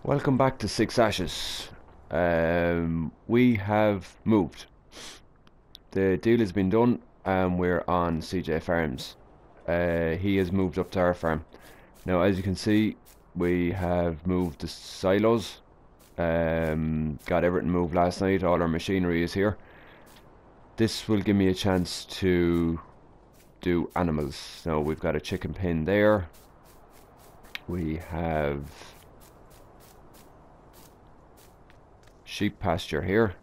Welcome back to Six Ashes. We have moved. The deal has been done and we're on CJ Farms. He has moved up to our farm. Now, as you can see, we have moved the silos. Got everything moved last night. All our machinery is here. This will give me a chance to do animals. Now, we've got a chicken pen there. We have sheep pasture here,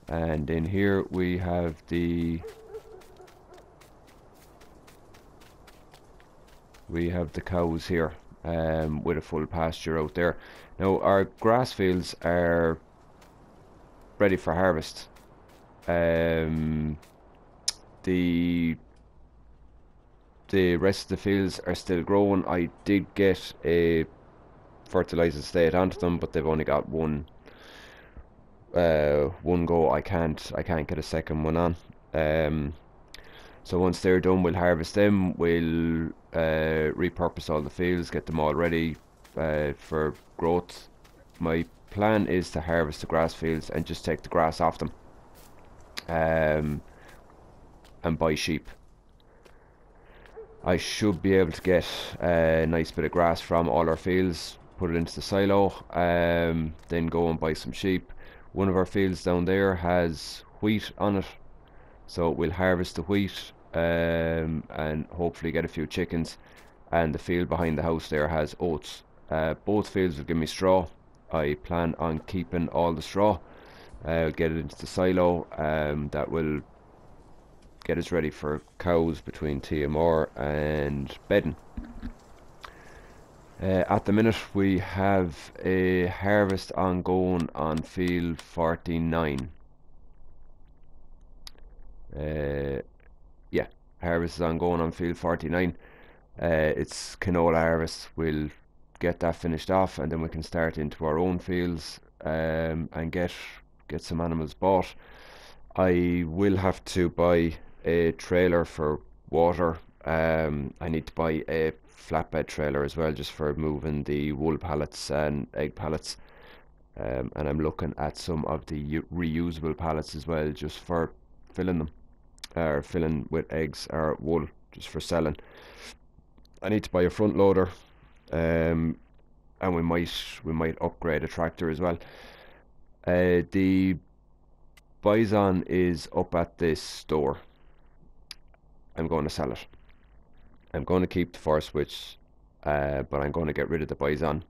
and in here we have the cows here, with a full pasture out there. Now our grass fields are ready for harvest. The rest of the fields are still growing. I did get a fertilizer state onto them, but they've only got one go. I can't get a second one on. So once they're done, we'll harvest them. We'll repurpose all the fields, get them all ready for growth. My plan is to harvest the grass fields and just take the grass off them, and buy sheep. I should be able to get a nice bit of grass from all our fields, put it into the silo, then go and buy some sheep. One of our fields down there has wheat on it, so we'll harvest the wheat and hopefully get a few chickens. And the field behind the house there has oats. Both fields will give me straw. I plan on keeping all the straw. I'll get it into the silo. That will get us ready for cows between TMR and bedding. At the minute we have a harvest ongoing on field 49. Yeah, harvest is ongoing on field 49. It's canola harvest. We'll get that finished off and then we can start into our own fields and get some animals bought. I will have to buy a trailer for water. I need to buy a flatbed trailer as well, just for moving the wool pallets and egg pallets, and I'm looking at some of the reusable pallets as well, just for filling them, or filling with eggs or wool, just for selling. I need to buy a front loader, and we might upgrade a tractor as well. The bison is up at this store. I'm going to sell it. I'm going to keep the first switch, but I'm going to get rid of the bison.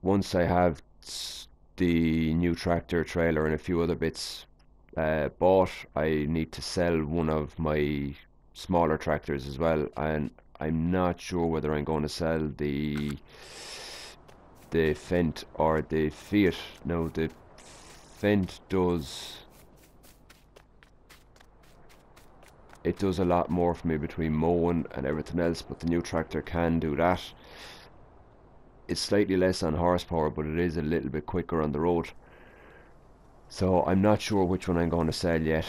Once I have the new tractor, trailer and a few other bits bought, I need to sell one of my smaller tractors as well, and I'm not sure whether I'm going to sell the Fendt or the Fiat. Now the Fendt does a lot more for me between mowing and everything else, but the new tractor can do that. It's slightly less on horsepower, but it is a little bit quicker on the road. So I'm not sure which one I'm going to sell yet.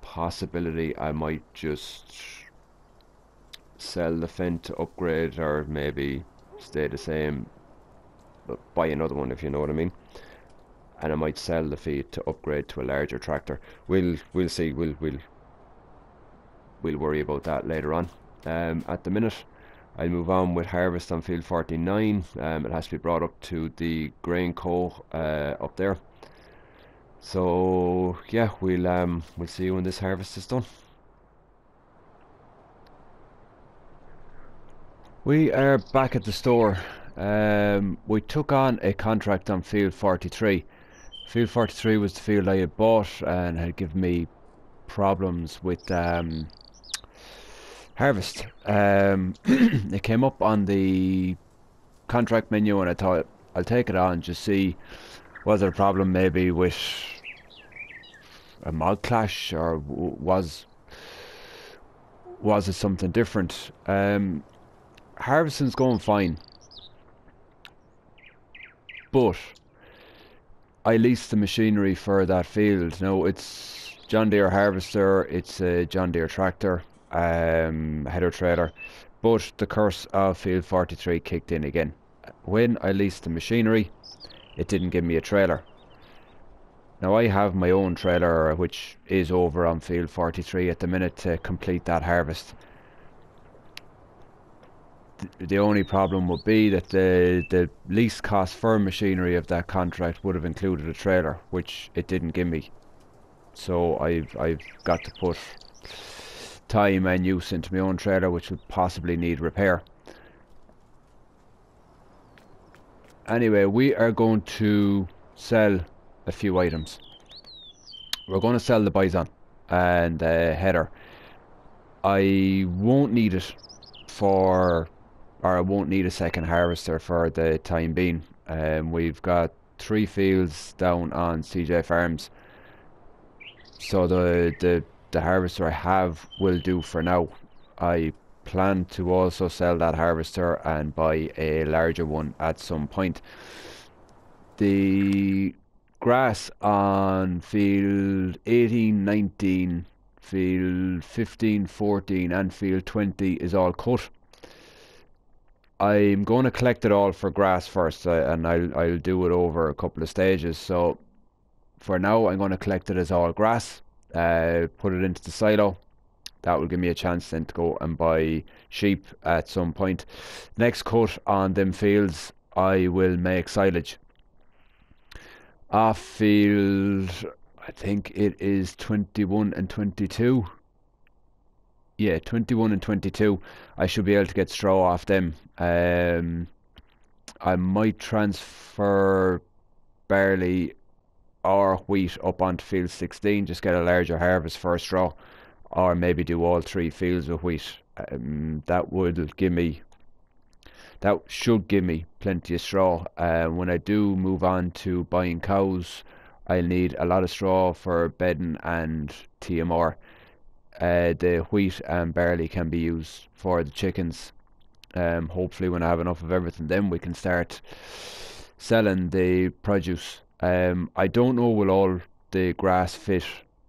Possibility I might just sell the Fendt to upgrade, or maybe stay the same but buy another one, if you know what I mean. And I might sell the Fiat to upgrade to a larger tractor. We'll see. We'll worry about that later on. At the minute, I'll move on with harvest on field 49. It has to be brought up to the grain co up there. So yeah, we'll see when this harvest is done. We are back at the store. We took on a contract on field 43. Field 43 was the field I had bought and had given me problems with harvest. It came up on the contract menu and I thought I'll take it on, just see was there a problem maybe with a mod clash, or was it something different. Harvesting's going fine, but I leased the machinery for that field. Now it's John Deere harvester, it's a John Deere tractor, header trailer, But the curse of Field 43 kicked in again. When I leased the machinery, it didn't give me a trailer. Now I have my own trailer which is over on Field 43 at the minute to complete that harvest. The only problem would be that the lease cost for machinery of that contract would have included a trailer, which it didn't give me. So I've got to put time and use into my own trailer, which would possibly need repair. Anyway, we are going to sell a few items. We're going to sell the bison and the header. I won't need it for, or I won't need a second harvester for the time being. We've got 3 fields down on CJ Farms, so the harvester I have will do for now. I plan to also sell that harvester and buy a larger one at some point. The grass on field 18, 19, field 15, 14 and field 20 is all cut. I'm going to collect it all for grass first, and I'll do it over a couple of stages. So for now I'm going to collect it as all grass, put it into the silo. That will give me a chance then to go and buy sheep at some point. Next cut on them fields, I will make silage. Off field, I think it is 21 and 22. Yeah, 21 and 22. I should be able to get straw off them. I might transfer barley or wheat up onto field 16, just get a larger harvest for straw, or maybe do all 3 fields with wheat. That should give me plenty of straw. When I do move on to buying cows, I'll need a lot of straw for bedding and TMR. The wheat and barley can be used for the chickens. Hopefully when I have enough of everything, then we can start selling the produce. I don't know will all the grass fit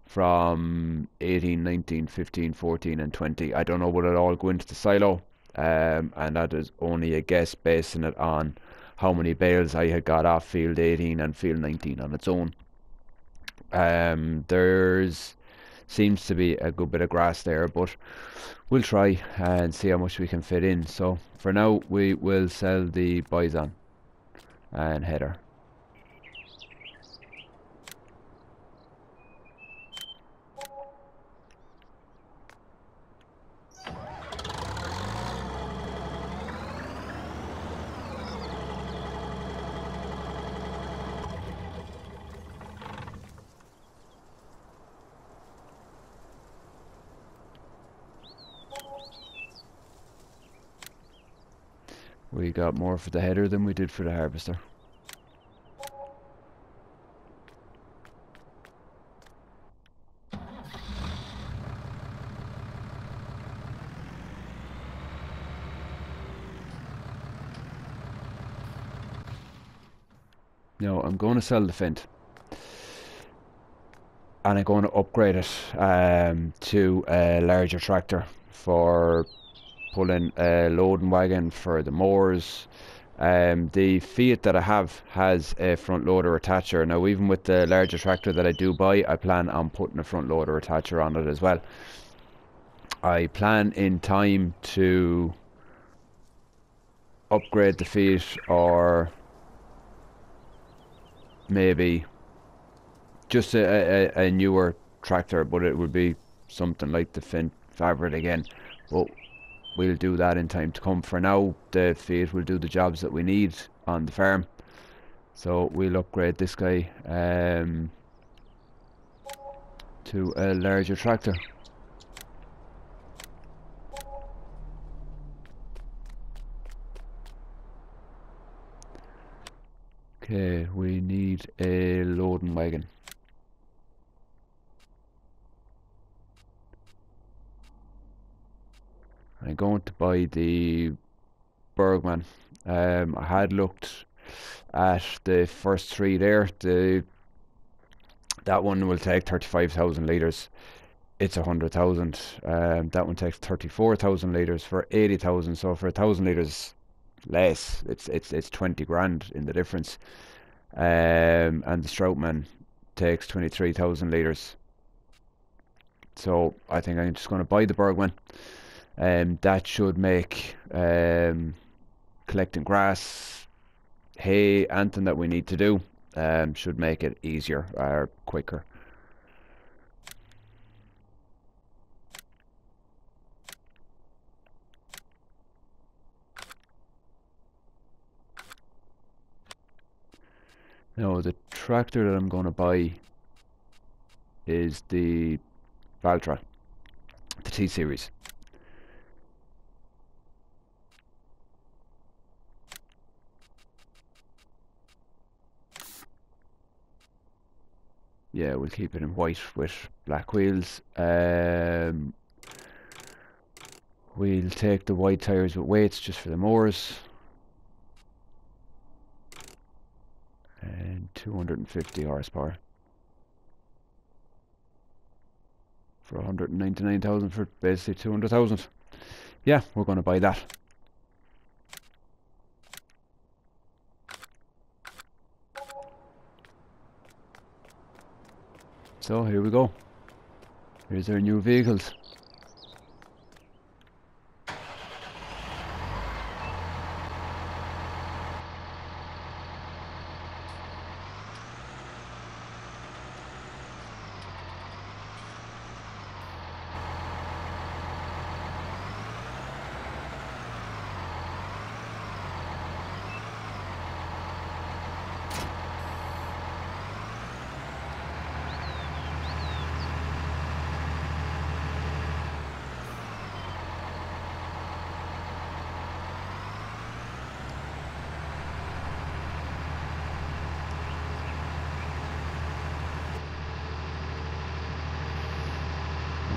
from 18, 19, 15, 14 and 20. I don't know will it all go into the silo, and that is only a guess basing it on how many bales I had got off field 18 and field 19 on its own. There's seems to be a good bit of grass there, but we'll try and see how much we can fit in. So for now we will sell the bison and header. We got more for the header than we did for the harvester. Now I'm going to sell the Fent, and I'm going to upgrade it to a larger tractor for pulling a loading wagon for the mowers. The Fiat that I have has a front loader attacher. Now even with the larger tractor that I do buy, I plan on putting a front loader attacher on it as well. I plan in time to upgrade the Fiat, or maybe just a newer tractor, but it would be something like the Fent fabric again. But we'll do that in time to come. For now, the Fiat will do the jobs that we need on the farm. So we'll upgrade this guy to a larger tractor. Okay, we need a loading wagon. I'm going to buy the Bergman. I had looked at the first 3 there. That one will take 35,000 litres. it's 100,000. That one takes 34,000 litres for 80,000. So for 1,000 litres less, it's 20 grand in the difference. And the Stroutman takes 23,000 litres. So I think I'm just going to buy the Bergman. That should make collecting grass, hay, anything that we need to do, should make it easier or quicker. Now the tractor that I'm going to buy is the Valtra, the T-Series. Yeah, we'll keep it in white with black wheels. We'll take the white tyres with weights just for the mowers. And 250 horsepower. For 199,000 for basically 200,000. Yeah, we're going to buy that. So here we go. Here's our new vehicles.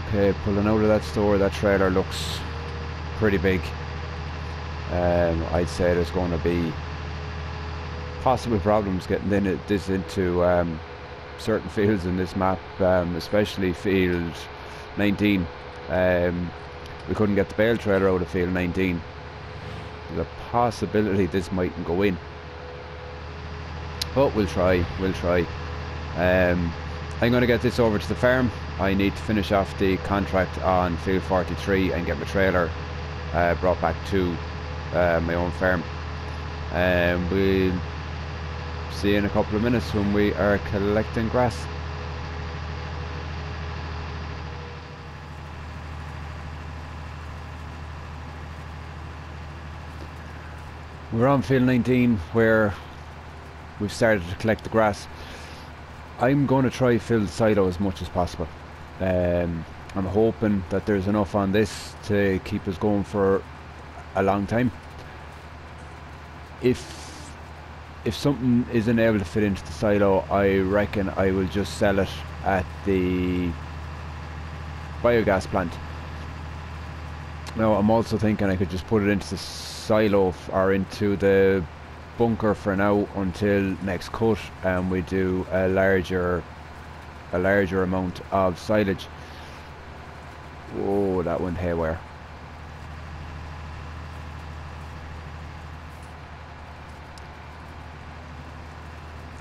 Okay, pulling out of that store, that trailer looks pretty big. I'd say there's going to be possible problems getting this into certain fields in this map, especially field 19. We couldn't get the bale trailer out of field 19. There's a possibility this mightn't go in, but we'll try. I'm going to get this over to the farm. I need to finish off the contract on field 43 and get my trailer brought back to my own farm. We'll see you in a couple of minutes when we are collecting grass. We're on field 19 where we've started to collect the grass. I'm going to try fill the silo as much as possible. I'm hoping that there's enough on this to keep us going for a long time. If something isn't able to fit into the silo, I reckon I will just sell it at the biogas plant. Now I'm also thinking I could just put it into the silo or into the bunker for now until next cut, and we do a larger amount of silage. Oh, that went haywire.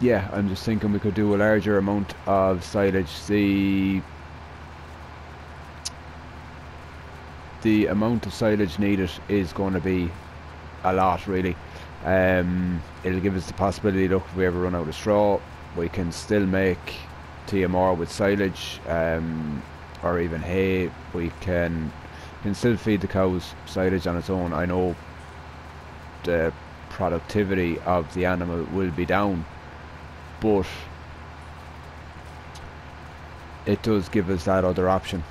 Yeah, I'm just thinking we could do a larger amount of silage. The amount of silage needed is going to be a lot, really. It'll give us the possibility, look, if we ever run out of straw, we can still make TMR with silage, or even hay. We can still feed the cows silage on its own. I know the productivity of the animal will be down, but it does give us that other option.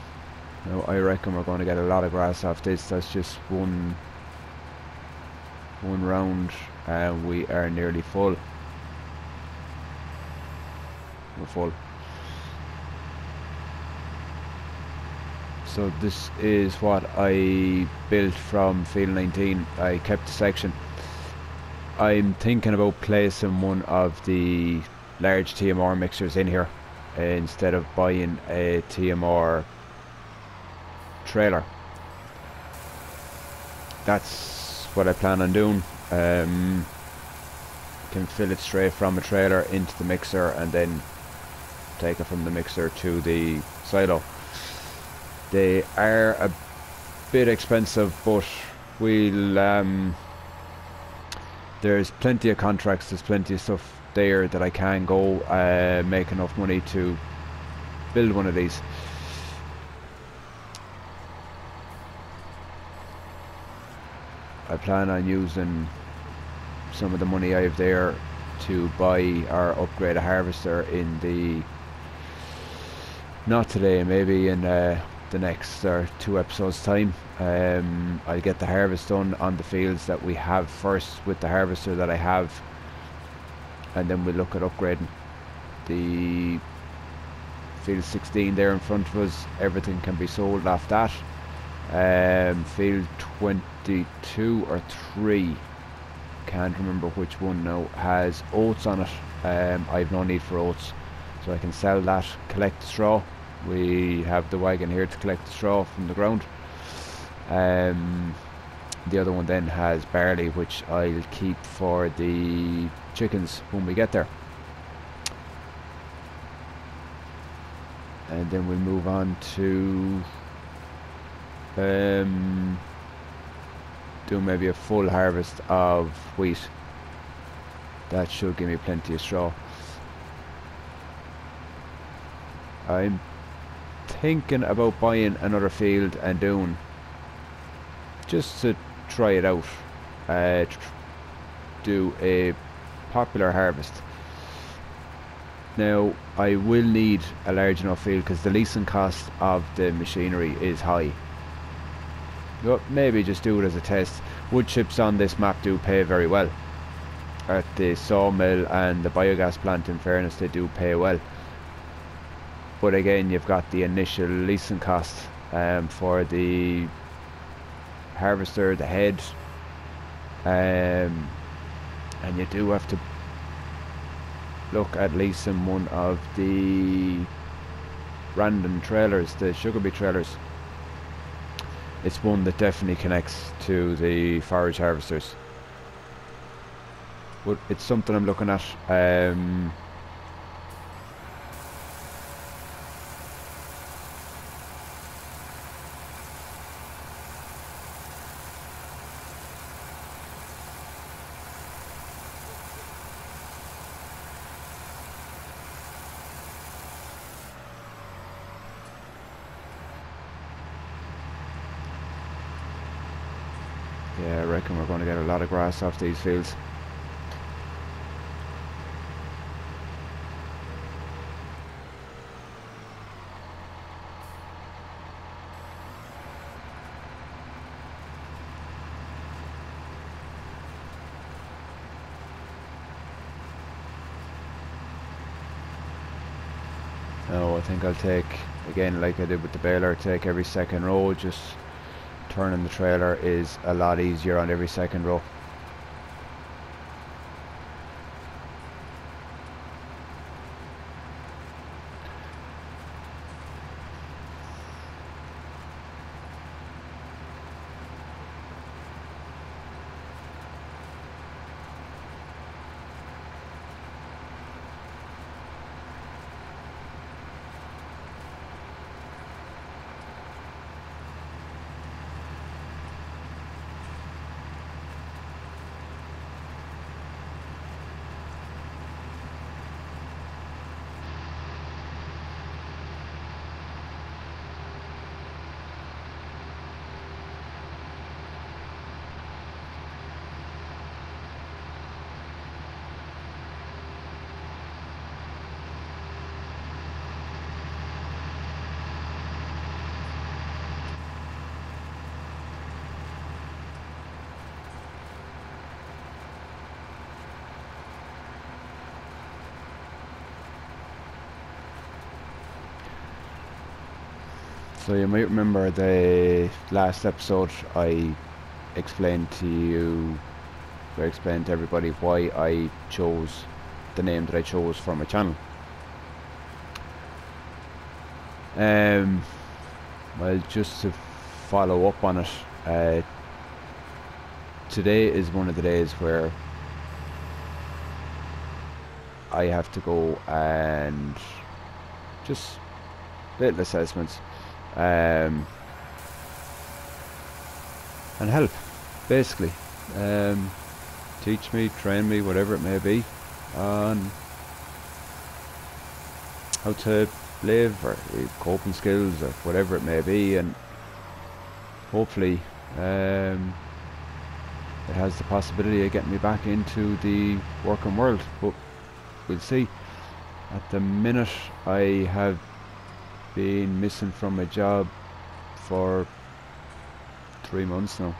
Now, I reckon we're going to get a lot of grass off this. That's just one round, and we are nearly full. We're full. So this is what I built from field 19. I kept the section. I'm thinking about placing one of the large TMR mixers in here instead of buying a TMR trailer. That's what I plan on doing. Can fill it straight from a trailer into the mixer and then take it from the mixer to the silo. They are a bit expensive, but we'll there's plenty of contracts, there's plenty of stuff there that I can go make enough money to build one of these. I plan on using some of the money I have there to buy or upgrade a harvester in the, not today, maybe in the next 2 episodes time. I'll get the harvest done on the fields that we have first with the harvester that I have, and then we'll look at upgrading the field 16 there in front of us. Everything can be sold off that. Field 22 or 3, can't remember which one now, has oats on it. I've no need for oats, so I can sell that, collect the straw. We have the wagon here to collect the straw from the ground. The other one then has barley, which I'll keep for the chickens when we get there. And then we'll move on to do maybe a full harvest of wheat. That should give me plenty of straw. I'm thinking about buying another field and doing, just to try it out, do a popular harvest. Now I will need a large enough field because the leasing cost of the machinery is high. But maybe just do it as a test. Wood chips on this map do pay very well. At the sawmill and the biogas plant, in fairness, they do pay well. But again, you've got the initial leasing cost for the harvester, the head, and you do have to look at leasing one of the random trailers, the sugar beet trailers. It's one that definitely connects to the forage harvesters. But it's something I'm looking at. Yeah, I reckon we're going to get a lot of grass off these fields. No, I think I'll take, again like I did with the baler, take every second row. Just turning the trailer is a lot easier on every second row. So you might remember the last episode I explained to you, I explained to everybody why I chose the name that I chose for my channel. Well, just to follow up on it. Today is one of the days where I have to go and just little assessments and help, basically. Teach me, train me, whatever it may be, on how to live or coping skills or whatever it may be, and hopefully it has the possibility of getting me back into the working world, but we'll see. At the minute I have been missing from my job for 3 months now,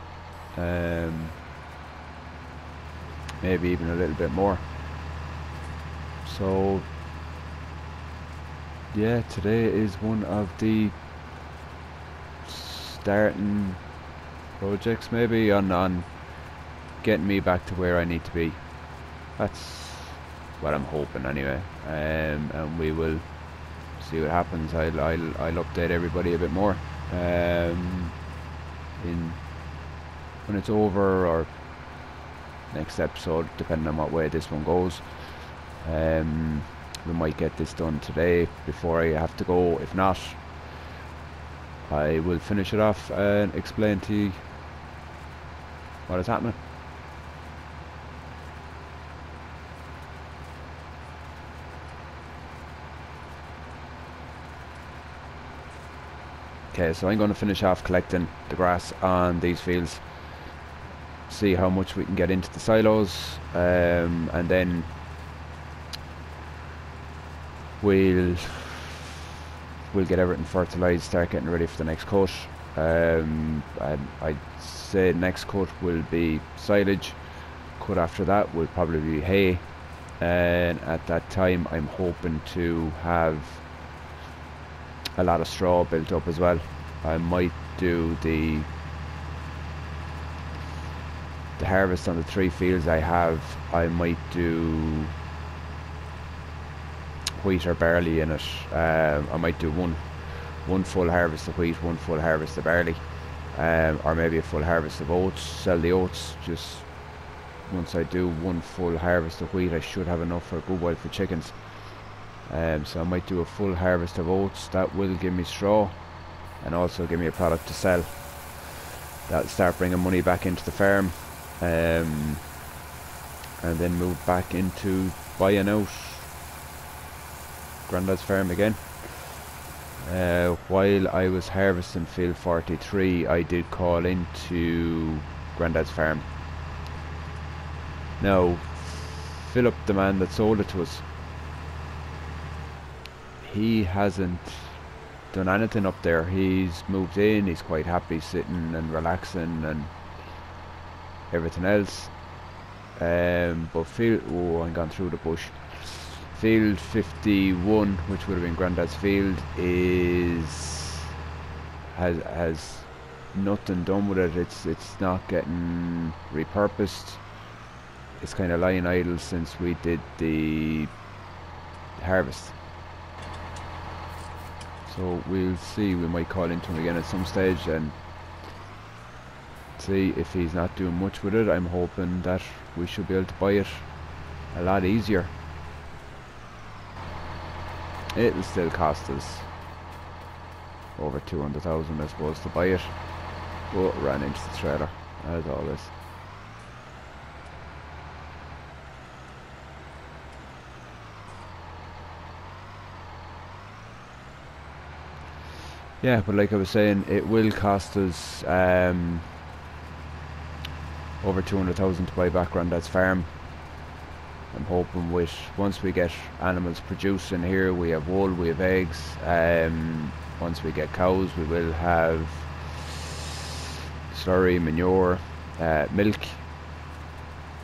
maybe even a little bit more. So yeah, today is one of the starting projects maybe on getting me back to where I need to be. That's what I'm hoping anyway, and we will see what happens. I'll update everybody a bit more in when it's over, or next episode, depending on what way this one goes. We might get this done today before I have to go. If not, I will finish it off and explain to you what is happening. Okay, so I'm going to finish off collecting the grass on these fields, see how much we can get into the silos, and then we'll get everything fertilised, start getting ready for the next cut. And I'd say next cut will be silage. Cut after that will probably be hay, and at that time I'm hoping to have a lot of straw built up as well. I might do the harvest on the 3 fields I have. I might do wheat or barley in it. I might do one full harvest of wheat, one full harvest of barley, or maybe a full harvest of oats. Sell the oats. Just once I do one full harvest of wheat, I should have enough for a good while for chickens. So I might do a full harvest of oats. That will give me straw and also give me a product to sell. That'll start bringing money back into the farm, and then move back into buying out Grandad's farm again. While I was harvesting field 43, I did call into Grandad's farm. Now, Philip, the man that sold it to us, he hasn't done anything up there. He's moved in, he's quite happy sitting and relaxing and everything else. But field, oh, I've gone through the bush. Field 51, which would have been Grandad's field, has nothing done with it. It's not getting repurposed. It's kind of lying idle since we did the harvest. So we'll see. We might call into him again at some stage and see if he's not doing much with it. I'm hoping that we should be able to buy it a lot easier. It'll still cost us over 200,000, I suppose, to buy it. Oh, ran into the trailer, as always. Yeah, but like I was saying, it will cost us over 200,000 to buy back Grandad's farm. I'm hoping once we get animals producing here, we have wool, we have eggs. Once we get cows, we will have slurry, manure, milk.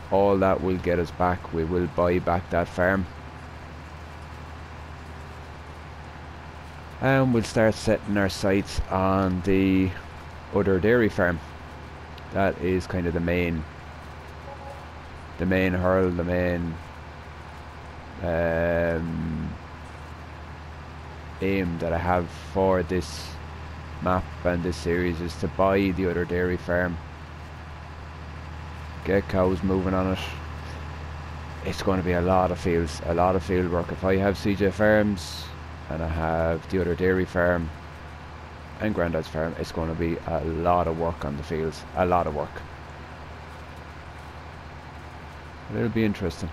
All that will get us back. We will buy back that farm. And we'll start setting our sights on the other dairy farm. That is kind of the main hurl, the main aim that I have for this map and this series is to buy the other dairy farm, get cows moving on it. It's going to be a lot of fields, a lot of field work. If I have CJ Farms and I have the other dairy farm and Grandad's farm, it's going to be a lot of work on the fields, a lot of work. But it'll be interesting.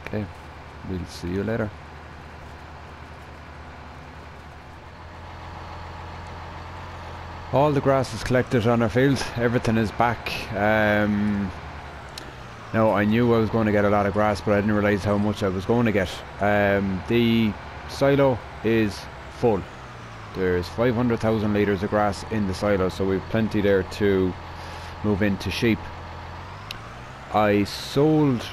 Okay, we'll see you later. All the grass is collected on our field, everything is back. Now I knew I was going to get a lot of grass, but I didn't realise how much I was going to get. The silo is full. There's 500,000 litres of grass in the silo, so we've plenty there to move into sheep. I sold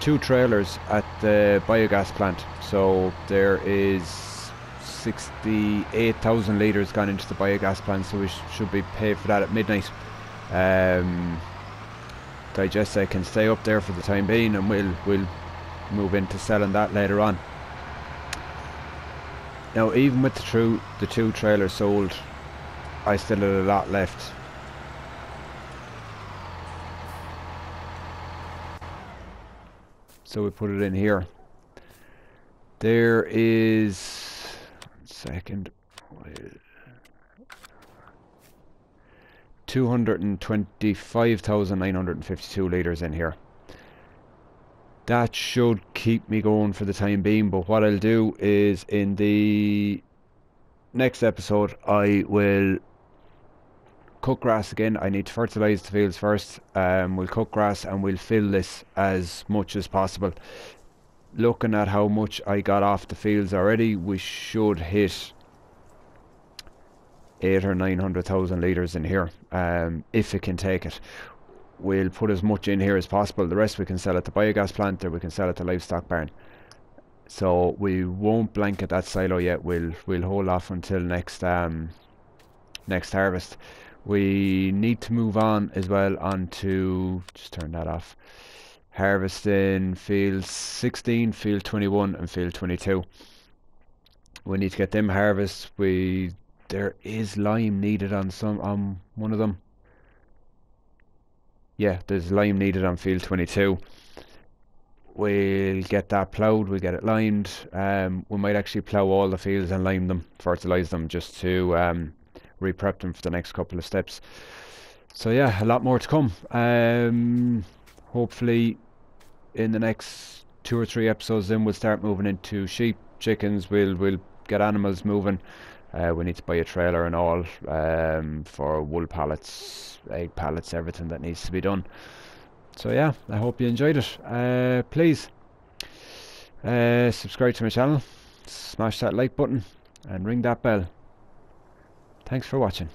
2 trailers at the biogas plant, so there is 68,000 litres gone into the biogas plant, so we should be paid for that at midnight. Digesta can stay up there for the time being, and we'll move into selling that later on. Now, even with the 2 trailers sold, I still had a lot left. So we put it in here. There is 225,952 litres in here. That should keep me going for the time being, but what I'll do is in the next episode I will cut grass again. I need to fertilise the fields first. We'll cut grass and we'll fill this as much as possible. Looking at how much I got off the fields already, we should hit 800,000 or 900,000 litres in here, if it can take it. We'll put as much in here as possible. The rest we can sell at the biogas plant, or we can sell at the livestock barn. So we won't blanket that silo yet. We'll hold off until next harvest. We need to move on as well onto, just turn that off, harvesting field 16, field 21 and field 22. We need to get them harvest. There is lime needed on one of them. Yeah, there's lime needed on field 22. We'll get that ploughed, we'll get it limed. We might actually plough all the fields and lime them, fertilise them, just to re-prep them for the next couple of steps. So yeah, a lot more to come. Hopefully in the next 2 or 3 episodes then we'll start moving into sheep, chickens. We'll get animals moving. We need to buy a trailer and all, for wool pallets, egg pallets, everything that needs to be done. So yeah, I hope you enjoyed it. Please subscribe to my channel, smash that like button and ring that bell. Thanks for watching.